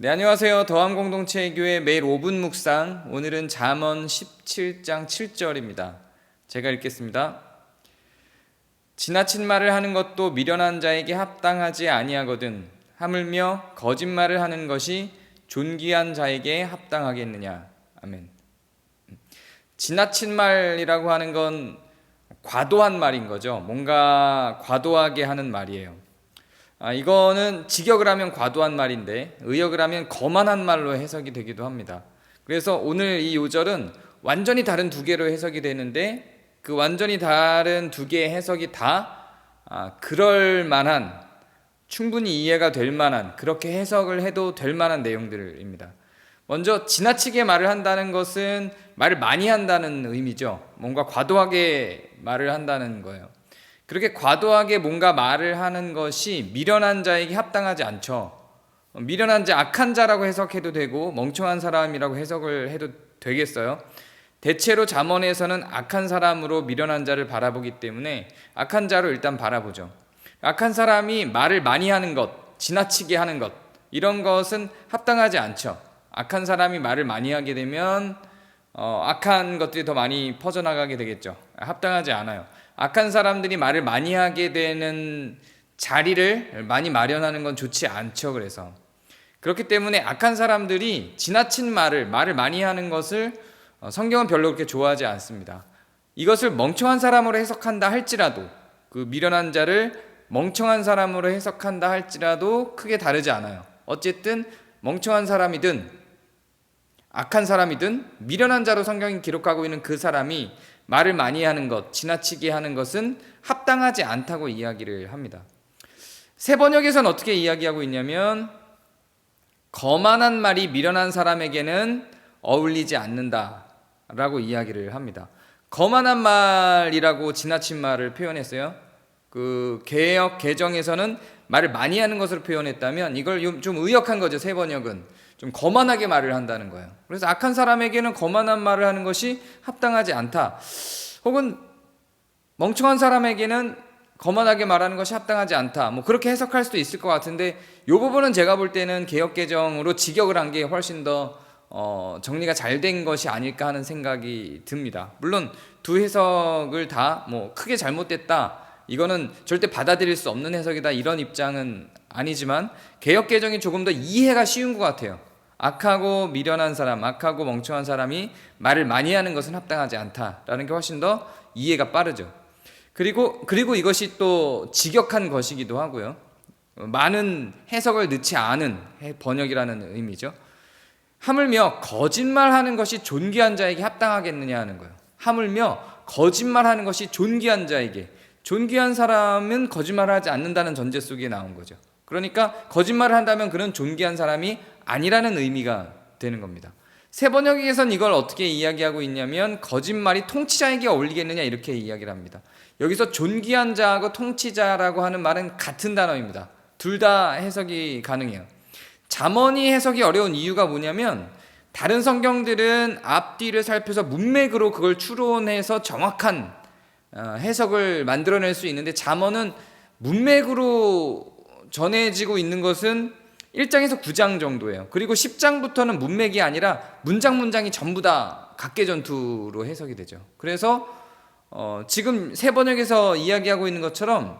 네, 안녕하세요. 더함공동체교회 매일 5분 묵상. 오늘은 잠언 17장 7절입니다. 제가 읽겠습니다. 지나친 말을 하는 것도 미련한 자에게 합당하지 아니하거든 하물며 거짓말을 하는 것이 존귀한 자에게 합당하겠느냐. 아멘. 지나친 말이라고 하는 건 과도한 말인 거죠. 뭔가 과도하게 하는 말이에요. 이거는 직역을 하면 과도한 말인데 의역을 하면 거만한 말로 해석이 되기도 합니다. 그래서 오늘 이 요절은 완전히 다른 두 개로 해석이 되는데 그 완전히 다른 두 개의 해석이 다 그럴 만한, 충분히 이해가 될 만한, 그렇게 해석을 해도 될 만한 내용들입니다. 먼저 지나치게 말을 한다는 것은 말을 많이 한다는 의미죠. 뭔가 과도하게 말을 한다는 거예요. 그렇게 과도하게 뭔가 말을 하는 것이 미련한 자에게 합당하지 않죠. 미련한 자, 악한 자라고 해석해도 되고 멍청한 사람이라고 해석을 해도 되겠어요. 대체로 잠언에서는 악한 사람으로 미련한 자를 바라보기 때문에 악한 자로 일단 바라보죠. 악한 사람이 말을 많이 하는 것, 지나치게 하는 것, 이런 것은 합당하지 않죠. 악한 사람이 말을 많이 하게 되면 악한 것들이 더 많이 퍼져나가게 되겠죠. 합당하지 않아요. 악한 사람들이 말을 많이 하게 되는 자리를 많이 마련하는 건 좋지 않죠. 그래서 그렇기 때문에 악한 사람들이 지나친 말을 많이 하는 것을 성경은 별로 그렇게 좋아하지 않습니다. 이것을 멍청한 사람으로 해석한다 할지라도, 그 미련한 자를 멍청한 사람으로 해석한다 할지라도 크게 다르지 않아요. 어쨌든 멍청한 사람이든 악한 사람이든 미련한 자로 성경이 기록하고 있는 그 사람이 말을 많이 하는 것, 지나치게 하는 것은 합당하지 않다고 이야기를 합니다. 새 번역에서는 어떻게 이야기하고 있냐면 거만한 말이 미련한 사람에게는 어울리지 않는다라고 이야기를 합니다. 거만한 말이라고 지나친 말을 표현했어요. 그 개역 개정에서는 말을 많이 하는 것으로 표현했다면 이걸 좀 의역한 거죠. 새 번역은 좀 거만하게 말을 한다는 거예요. 그래서 악한 사람에게는 거만한 말을 하는 것이 합당하지 않다, 혹은 멍청한 사람에게는 거만하게 말하는 것이 합당하지 않다, 뭐 그렇게 해석할 수도 있을 것 같은데 이 부분은 제가 볼 때는 개역 개정으로 직역을 한 게 훨씬 더 정리가 잘 된 것이 아닐까 하는 생각이 듭니다. 물론 두 해석을 다 뭐 크게 잘못됐다, 이거는 절대 받아들일 수 없는 해석이다, 이런 입장은 아니지만 개역 개정이 조금 더 이해가 쉬운 것 같아요. 악하고 미련한 사람, 악하고 멍청한 사람이 말을 많이 하는 것은 합당하지 않다라는 게 훨씬 더 이해가 빠르죠. 그리고 이것이 또 직역한 것이기도 하고요. 많은 해석을 넣지 않은 번역이라는 의미죠. 하물며 거짓말하는 것이 존귀한 자에게 합당하겠느냐 하는 거예요. 하물며 거짓말하는 것이 존귀한 자에게, 존귀한 사람은 거짓말을 하지 않는다는 전제 속에 나온 거죠. 그러니까 거짓말을 한다면 그는 존귀한 사람이 아니라는 의미가 되는 겁니다. 새 번역에서는 이걸 어떻게 이야기하고 있냐면 거짓말이 통치자에게 어울리겠느냐 이렇게 이야기를 합니다. 여기서 존귀한 자하고 통치자라고 하는 말은 같은 단어입니다. 둘 다 해석이 가능해요. 잠언이 해석이 어려운 이유가 뭐냐면 다른 성경들은 앞뒤를 살펴서 문맥으로 그걸 추론해서 정확한 해석을 만들어낼 수 있는데 잠언은 문맥으로 전해지고 있는 것은 1장에서 9장 정도예요. 그리고 10장부터는 문맥이 아니라 문장이 전부 다 각계전투로 해석이 되죠. 그래서 지금 새 번역에서 이야기하고 있는 것처럼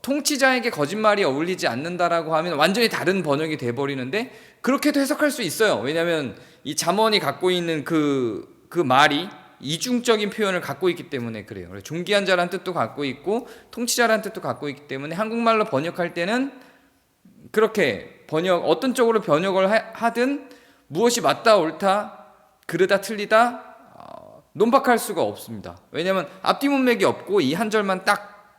통치자에게 거짓말이 어울리지 않는다라고 하면 완전히 다른 번역이 돼버리는데 그렇게도 해석할 수 있어요. 왜냐하면 이 잠언이 갖고 있는 그 말이 이중적인 표현을 갖고 있기 때문에 그래요. 존귀한 자라는 뜻도 갖고 있고 통치자라는 뜻도 갖고 있기 때문에 한국말로 번역할 때는 그렇게 어떤 쪽으로 번역을 하든 무엇이 맞다 옳다, 그르다 틀리다 논박할 수가 없습니다. 왜냐하면 앞뒤 문맥이 없고 이 한 절만 딱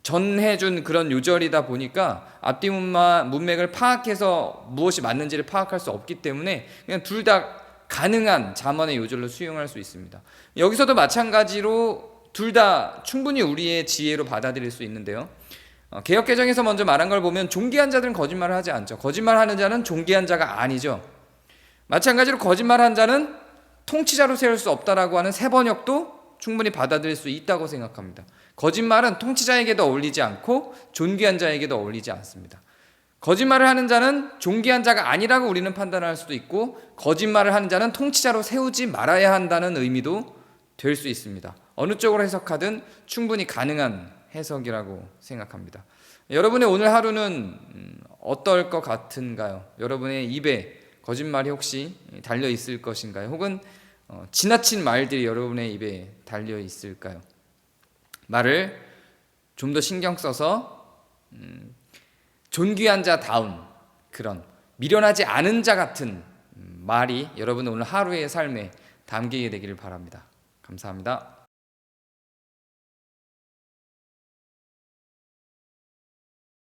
전해준 그런 요절이다 보니까 앞뒤 문맥을 파악해서 무엇이 맞는지를 파악할 수 없기 때문에 그냥 둘 다 가능한 잠언의 요절로 수용할 수 있습니다. 여기서도 마찬가지로 둘 다 충분히 우리의 지혜로 받아들일 수 있는데요. 개역 개정에서 먼저 말한 걸 보면 존귀한 자들은 거짓말을 하지 않죠. 거짓말하는 자는 존귀한 자가 아니죠. 마찬가지로 거짓말한 자는 통치자로 세울 수 없다라고 하는 새 번역도 충분히 받아들일 수 있다고 생각합니다. 거짓말은 통치자에게도 어울리지 않고 존귀한 자에게도 어울리지 않습니다. 거짓말을 하는 자는 존귀한 자가 아니라고 우리는 판단할 수도 있고, 거짓말을 하는 자는 통치자로 세우지 말아야 한다는 의미도 될 수 있습니다. 어느 쪽으로 해석하든 충분히 가능한 해석이라고 생각합니다. 여러분의 오늘 하루는 어떨 것 같은가요? 여러분의 입에 거짓말이 혹시 달려 있을 것인가요? 혹은 지나친 말들이 여러분의 입에 달려 있을까요? 말을 좀 더 신경 써서 존귀한 자다운 그런 미련하지 않은 자 같은 말이 여러분 오늘 하루의 삶에 담기게 되기를 바랍니다. 감사합니다.